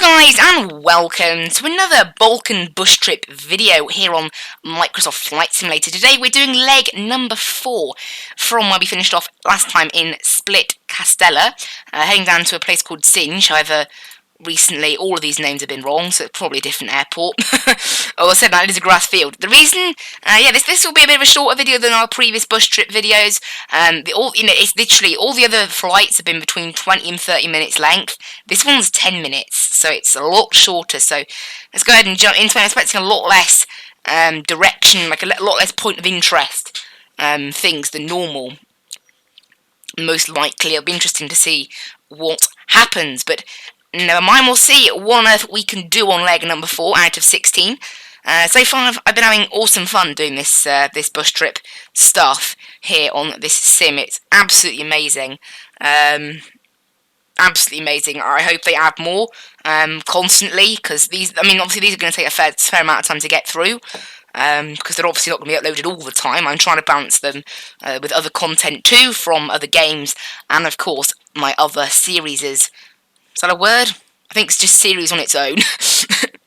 guys, and welcome to another Balkan bush trip video here on Microsoft Flight Simulator. Today we're doing leg number 4 from where we finished off last time in Split, Castella, heading down to a place called Sinj. However, recently all of these names have been wrong, so it's probably a different airport. Oh, I said that, it is a grass field. The reason, this will be a bit of a shorter video than our previous bush trip videos. It's literally all the other flights have been between 20 and 30 minutes length. This one's 10 minutes, so it's a lot shorter. So let's go ahead and jump into it. I'm expecting a lot less direction, like a lot less point of interest things than normal. Most likely, it'll be interesting to see what happens, but never mind, we'll see what on earth we can do on leg number 4 out of 16. So far, I've been having awesome fun doing this this bush trip stuff here on this sim. It's absolutely amazing. Absolutely amazing. I hope they add more constantly, because obviously these are going to take a fair amount of time to get through. Because they're obviously not going to be uploaded all the time. I'm trying to balance them with other content too, from other games, and of course, my other series. Is that a word? I think it's just series on its own.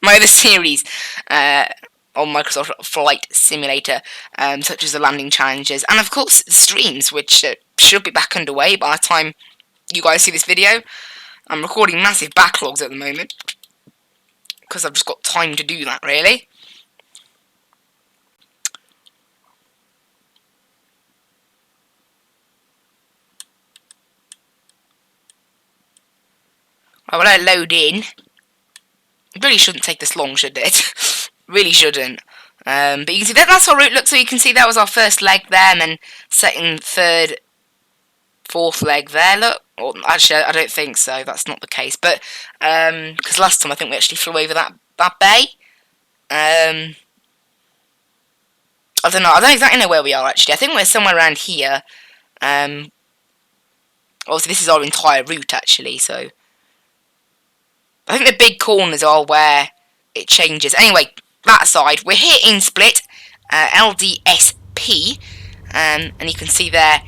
My other series on Microsoft Flight Simulator, such as the landing challenges, and of course the streams, which should be back underway by the time you guys see this video. I'm recording massive backlogs at the moment, because I've just got time to do that, really. Well, I load in. It really shouldn't take this long, should it? Really shouldn't. But you can see that's our route. Look, so you can see that was our first leg there, and then second, third, fourth leg there. Look, or actually, I don't think so. That's not the case. But because last time I think we actually flew over that bay. I don't know. I don't exactly know where we are actually. I think we're somewhere around here. Obviously, this is our entire route actually. So I think the big corners are where it changes. Anyway, that side, we're here in Split, LDSP, and you can see there,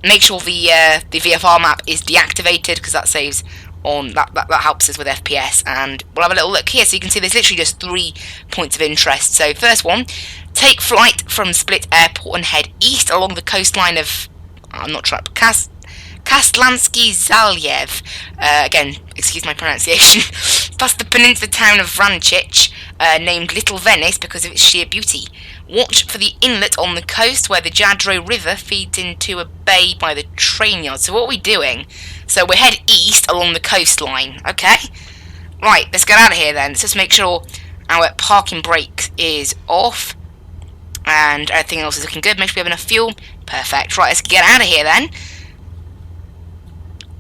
make sure the VFR map is deactivated, because that saves on, that helps us with FPS, and we'll have a little look here, so you can see there's literally just 3 points of interest. So first one, take flight from Split Airport and head east along the coastline of, I'm not sure, Kastlansky Zaliev, again, excuse my pronunciation, past the peninsula town of Vrancic, named Little Venice because of its sheer beauty. Watch for the inlet on the coast where the Jadro River feeds into a bay by the train yard. So what are we doing? So we head east along the coastline, okay? Right, let's get out of here then. Let's just make sure our parking brake is off, and everything else is looking good. Make sure we have enough fuel. Perfect. Right, let's get out of here then.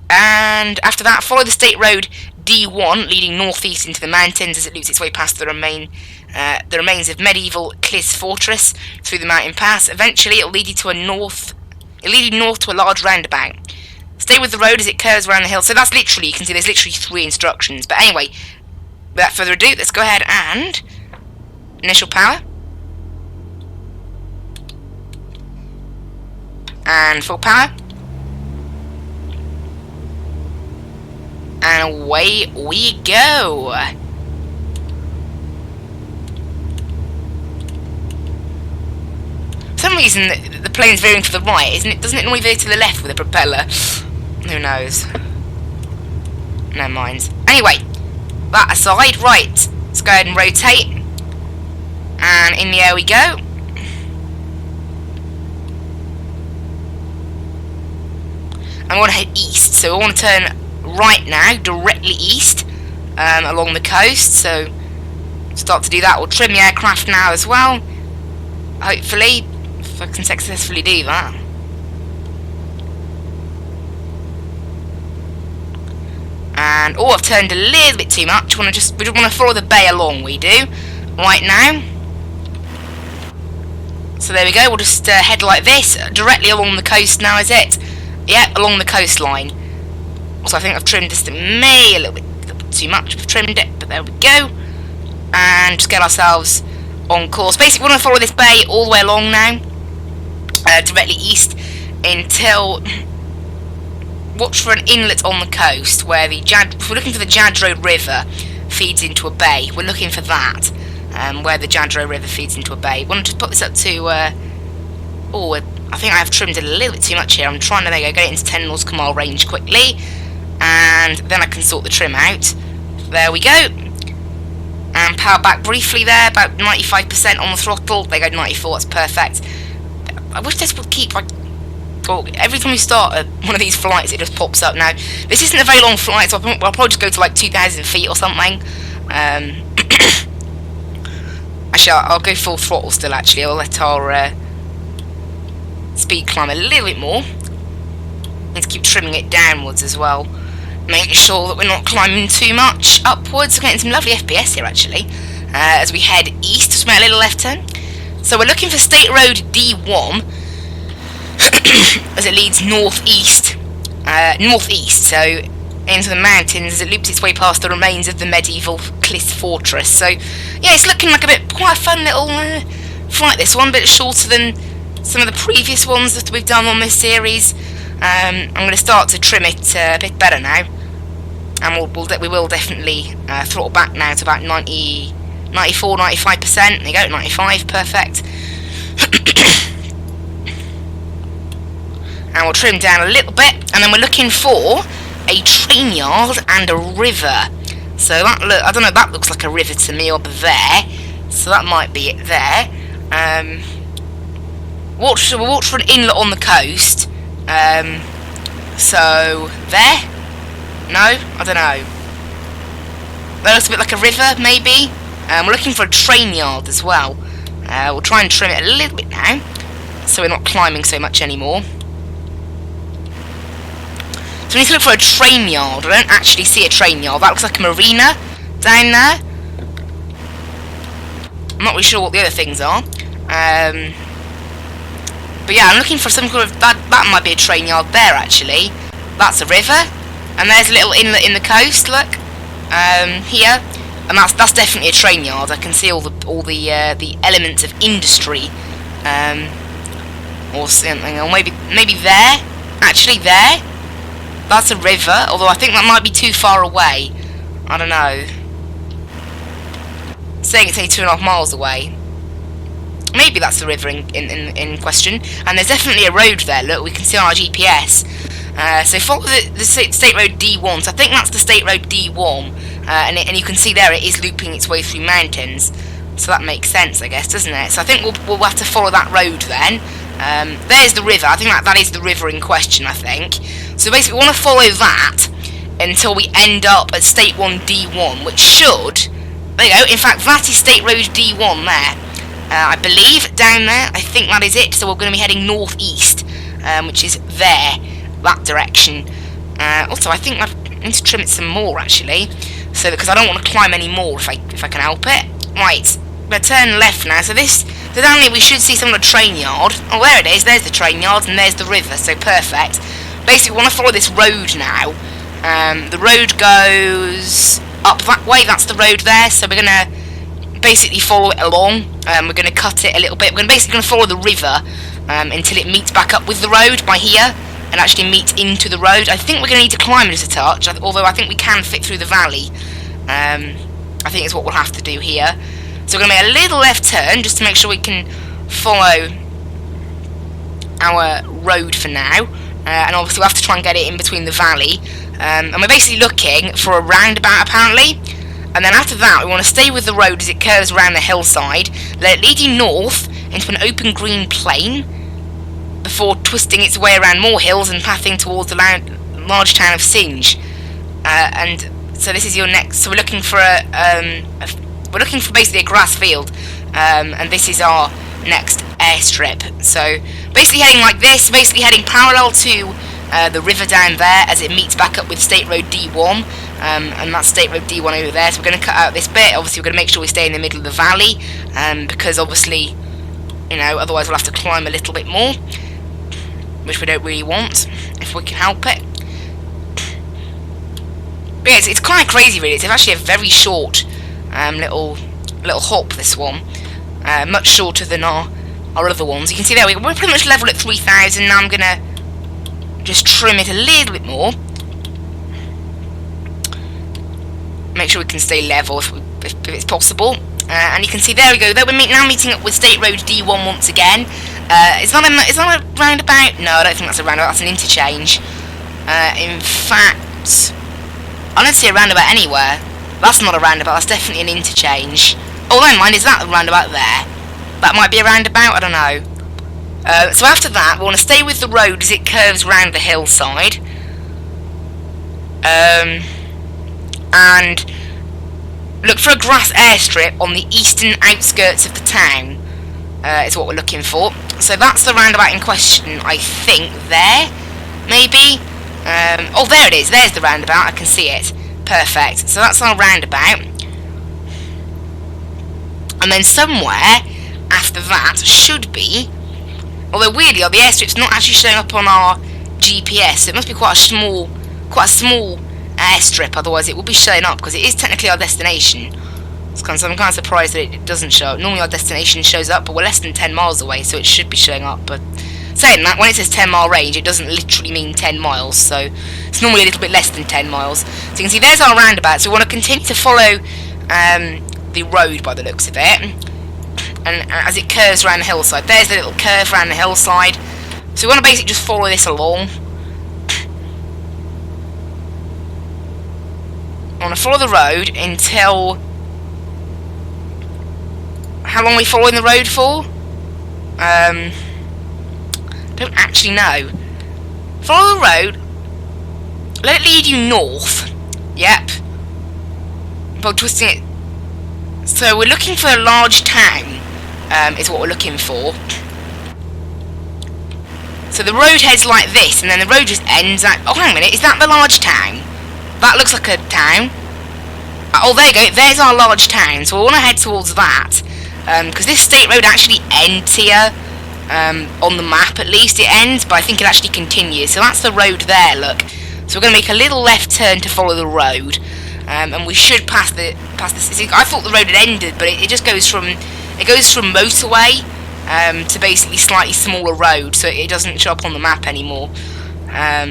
And after that, follow the state road D1 leading northeast into the mountains as it loops its way past the remains of medieval Klis fortress through the mountain pass. Eventually, it'll lead you north to a large roundabout. Stay with the road as it curves around the hill. So that's literally, you can see there's literally 3 instructions. But anyway, without further ado, let's go ahead and initial power and full power. And away we go. For some reason, the plane's veering to the right, isn't it? Doesn't it normally veer to the left with a propeller? Who knows? No mind. Anyway, that aside, right. Let's go ahead and rotate. And in the air we go. I'm going to head east, so I want to turn right now, directly east, along the coast, so start to do that. We'll trim the aircraft now as well, hopefully, if I can successfully do that. And, I've turned a little bit too much. We just want to follow the bay along, we do, right now. So there we go, we'll just head like this, directly along the coast now, is it? Yep, along the coastline. So I think I've trimmed this to me a little bit too much. We've trimmed it, but there we go. And just get ourselves on course. Basically, we want to follow this bay all the way along now, directly east, until watch for an inlet on the coast where if we're looking for the Jadro River feeds into a bay. We're looking for that, where the Jadro River feeds into a bay. I want to just put this up to, oh, I think I have trimmed it a little bit too much here. I'm trying to, get it into 10 nautical mile range quickly, and then I can sort the trim out. There we go. And power back briefly there, about 95% on the throttle. They go 94, that's perfect. I wish this would keep, like, every time we start one of these flights, it just pops up. Now, this isn't a very long flight, so I'll probably just go to like 2,000 feet or something. Actually, I'll go full throttle still, actually. I'll let our speed climb a little bit more. Need to keep trimming it downwards as well. Making sure that we're not climbing too much upwards. We're getting some lovely FPS here, actually, as we head east. Just make a little left turn. So we're looking for State Road D1, as it leads northeast, so into the mountains as it loops its way past the remains of the medieval Cliff Fortress. So yeah, it's looking like quite a fun little flight, this one, a bit shorter than some of the previous ones that we've done on this series. I'm going to start to trim it a bit better now, and we will definitely throttle back now to about 94, 95%. There you go, 95, perfect. And we'll trim down a little bit, and then we're looking for a train yard and a river. So that I don't know, that looks like a river to me up there. So that might be it there. We'll watch for an inlet on the coast. So there? No, I don't know. That looks a bit like a river, maybe. We're looking for a train yard as well. We'll try and trim it a little bit now, so we're not climbing so much anymore. So we need to look for a train yard. I don't actually see a train yard. That looks like a marina down there. I'm not really sure what the other things are. But yeah, I'm looking for some kind of... That might be a train yard there, actually. That's a river. And there's a little inlet in the coast, look. Here. And that's definitely a train yard. I can see all the elements of industry. Or something. Or maybe there. Actually, there. That's a river, although I think that might be too far away. I don't know. Saying it's only 2.5 miles away. Maybe that's the river in question. And there's definitely a road there, look, we can see on our GPS. So follow the State Road D1, so I think that's the State Road D1. And you can see there it is looping its way through mountains. So that makes sense, I guess, doesn't it? So I think we'll have to follow that road then. There's the river. I think that is the river in question, I think. So basically we want to follow that until we end up at State 1 D1, which should... There you go. In fact, that is State Road D1 there. I believe, down there. I think that is it. So we're going to be heading northeast, which is there, that direction. Also, I think I need to trim it some more, actually, so because I don't want to climb any more if I can help it. Right, we're turn left now. So down here we should see some of the train yard. Oh, there it is. There's the train yard, and there's the river. So perfect. Basically, we want to follow this road now. The road goes up that way. That's the road there. So we're gonna basically follow it along. We're going to cut it a little bit. We're basically going to follow the river until it meets back up with the road by here and actually meets into the road. I think we're going to need to climb it a touch, although I think we can fit through the valley. I think it's what we'll have to do here. So we're going to make a little left turn just to make sure we can follow our road for now. And obviously we'll have to try and get it in between the valley. And we're basically looking for a roundabout, apparently. And then after that, we want to stay with the road as it curves around the hillside, let it lead you north into an open green plain, before twisting its way around more hills and pathing towards the large town of Sinj. And so this is your next. So we're looking for we're looking for basically a grass field, and this is our next airstrip. So basically heading like this, basically heading parallel to the river down there as it meets back up with State Road D1. And that's State Road D1 over there, so we're going to cut out this bit. Obviously we're going to make sure we stay in the middle of the valley, because obviously, you know, otherwise we'll have to climb a little bit more, which we don't really want, if we can help it. But yeah, it's kind of crazy really. It's actually a very short little hop, this one, much shorter than our other ones. You can see there we're pretty much level at 3,000. Now I'm going to just trim it a little bit more. Make sure we can stay level if it's possible. And you can see, there we go. We're now meeting up with State Road D1 once again. It's not a roundabout. No, I don't think that's a roundabout. That's an interchange. In fact, I don't see a roundabout anywhere. That's not a roundabout. That's definitely an interchange. Oh, never mind. Is that a roundabout there? That might be a roundabout. I don't know. So after that, we want to stay with the road as it curves round the hillside. And look for a grass airstrip on the eastern outskirts of the town. Is what we're looking for. So that's the roundabout in question, I think. There, maybe. Oh, there it is. There's the roundabout. I can see it. Perfect. So that's our roundabout. And then somewhere after that should be, although weirdly, the airstrip's not actually showing up on our GPS. So it must be quite a small airstrip. Otherwise, it will be showing up because it is technically our destination. So I'm kind of surprised that it doesn't show up. Normally our destination shows up, but we're less than 10 miles away, so it should be showing up. But saying that, when it says 10-mile range, it doesn't literally mean 10 miles, so it's normally a little bit less than 10 miles. So you can see there's our roundabout, so we want to continue to follow the road by the looks of it. And as it curves around the hillside, there's the little curve around the hillside. So we want to basically just follow this along. I want to follow the road until... How long are we following the road for? Don't actually know. Follow the road. Let it lead you north. Yep. But twisting it. So we're looking for a large town. Is what we're looking for. So the road heads like this, and then the road just ends at... Oh, hang on a minute. Is that the large town? That looks like a town. Oh, there you go. There's our large town. So we want to head towards that. Because this state road actually ends here. On the map, at least, it ends. But I think it actually continues. So that's the road there, look. So we're going to make a little left turn to follow the road. And we should pass the... I thought the road had ended, but it just goes from... It goes from motorway to basically slightly smaller road. So it doesn't show up on the map anymore.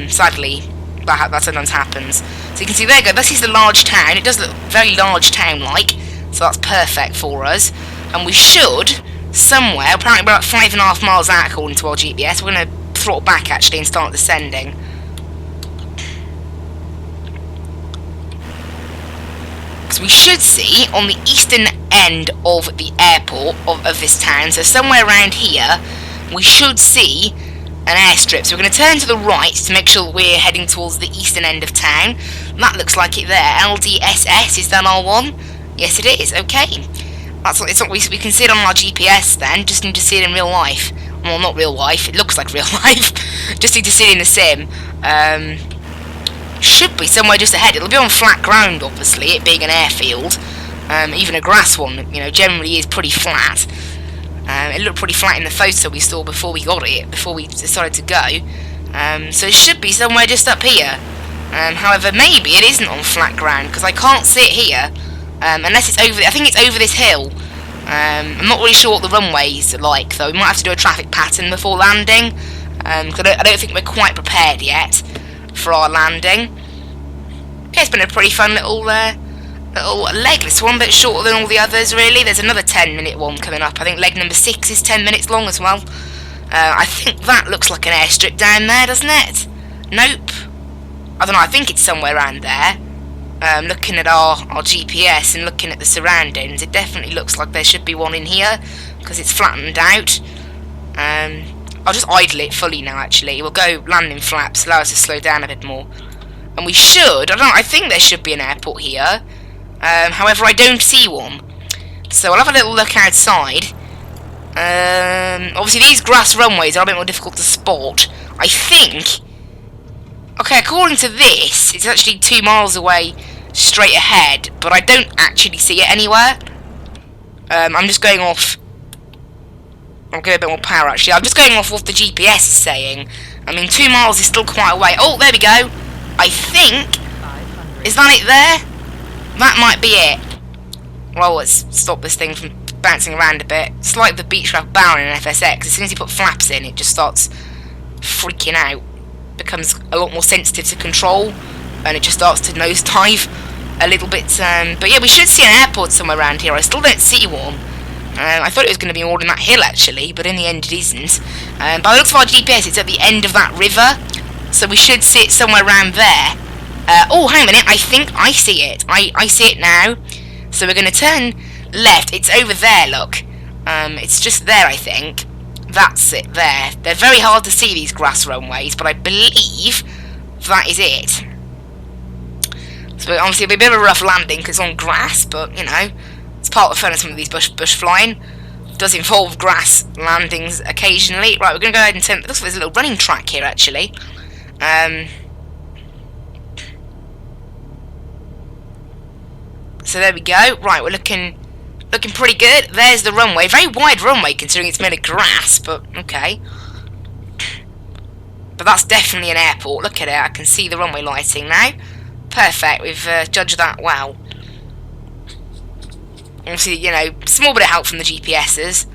Sadly. That sometimes happens. So you can see, there you go, this is the large town. It does look very large town-like, so that's perfect for us. And we should, somewhere, apparently we're about 5.5 miles out according to our GPS. We're going to throttle back, actually, and start descending. Because we should see, on the eastern end of the airport of this town, so somewhere around here, we should see an airstrip. So we're going to turn to the right to make sure we're heading towards the eastern end of town. That looks like it there. LDSS, is that our one? Yes, it is. Okay. It's what we can see it on our GPS then. Just need to see it in real life. Well, not real life. It looks like real life. Just need to see it in the sim. Should be somewhere just ahead. It'll be on flat ground, obviously, it being an airfield. Even a grass one, generally is pretty flat. It looked pretty flat in the photo we saw before we got it, before we decided to go. So it should be somewhere just up here. However, maybe it isn't on flat ground, because I can't see it here. Unless it's over, I think it's over this hill. I'm not really sure what the runways are like, though. We might have to do a traffic pattern before landing. Because I don't think we're quite prepared yet for our landing. Okay, it's been a pretty fun little leg. This one, a bit shorter than all the others, really. There's another 10-minute one coming up. I think leg number 6 is 10 minutes long as well. I think that looks like an airstrip down there, doesn't it? Nope. I don't know, I think it's somewhere around there. Looking at our GPS and looking at the surroundings, it definitely looks like there should be one in here, because it's flattened out. I'll just idle it fully now, actually. We'll go landing flaps, allow us to slow down a bit more. And we should, I think there should be an airport here. However, I don't see one. So I'll have a little look outside. Obviously these grass runways are a bit more difficult to spot. I think... Okay, according to this, it's actually 2 miles away straight ahead, but I don't actually see it anywhere. I'm just going off... I'll give it a bit more power, actually. I'm just going off what the GPS is saying. I mean, 2 miles is still quite a way. Oh, there we go. I think... Is that it there? That might be it. Well, let's stop this thing from bouncing around a bit. It's like the Beechcraft Baron in FSX. As soon as you put flaps in, it just starts freaking out. becomes a lot more sensitive to control, and it just starts to nosedive a little bit. But yeah, we should see an airport somewhere around here. I still don't see one. I thought it was going to be more than that hill, actually, but in the end it isn't. By the looks of our GPS, it's at the end of that river, so we should see it somewhere around there. Oh, hang on a minute, I think I see it. I see it now. So we're going to turn left. It's over there, look. It's just there, I think. That's it, there. They're very hard to see, these grass runways, but I believe that is it. So obviously it'll be a bit of a rough landing because it's on grass, but, you know, it's part of the fun of some of these bush flying. It does involve grass landings occasionally. Right, we're going to go ahead and turn... It looks like there's a little running track here, actually. So there we go. Right, we're looking pretty good. There's the runway. Very wide runway considering it's made of grass, but okay. But that's definitely an airport. Look at it. I can see the runway lighting now. Perfect. We've judged that well. Obviously, you know, small bit of help from the GPSs.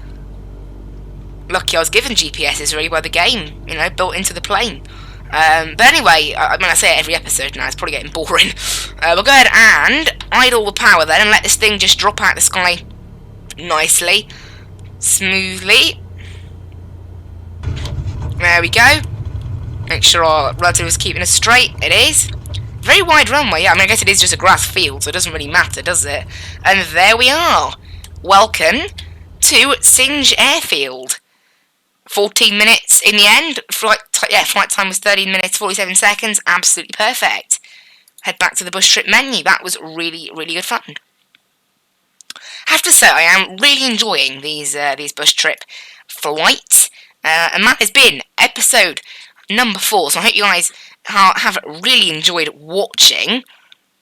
Lucky I was given GPSs really by the game, you know, built into the plane. But anyway, I mean, I say it every episode now, it's probably getting boring. We'll go ahead and idle the power then and let this thing just drop out the sky nicely, smoothly. There we go. Make sure our rudder is keeping us straight. It is. Very wide runway, yeah, I mean, I guess it is just a grass field, so it doesn't really matter, does it? And there we are. Welcome to Singe Airfield. 14 minutes in the end. Flight time was 13 minutes, 47 seconds. Absolutely perfect. Head back to the bush trip menu. That was really, really good fun. Have to say, I am really enjoying these bush trip flights. And that has been episode number 4. So I hope you guys have really enjoyed watching.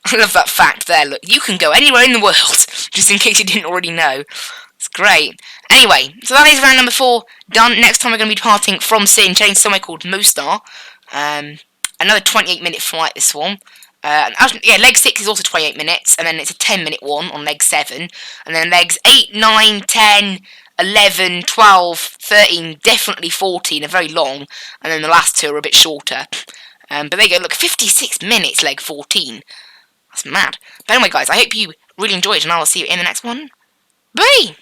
I love that fact there. Look, you can go anywhere in the world, just in case you didn't already know. It's great. Anyway, so that is round number 4 done. Next time we're going to be departing from Singe, heading somewhere called Mostar. Another 28-minute flight, this one. Yeah, leg 6 is also 28 minutes, and then it's a 10-minute one on leg 7. And then legs 8, 9, 10, 11, 12, 13, definitely 14 are very long. And then the last 2 are a bit shorter. But there you go, look, 56 minutes, leg 14. That's mad. But anyway, guys, I hope you really enjoyed, and I will see you in the next one. Bye!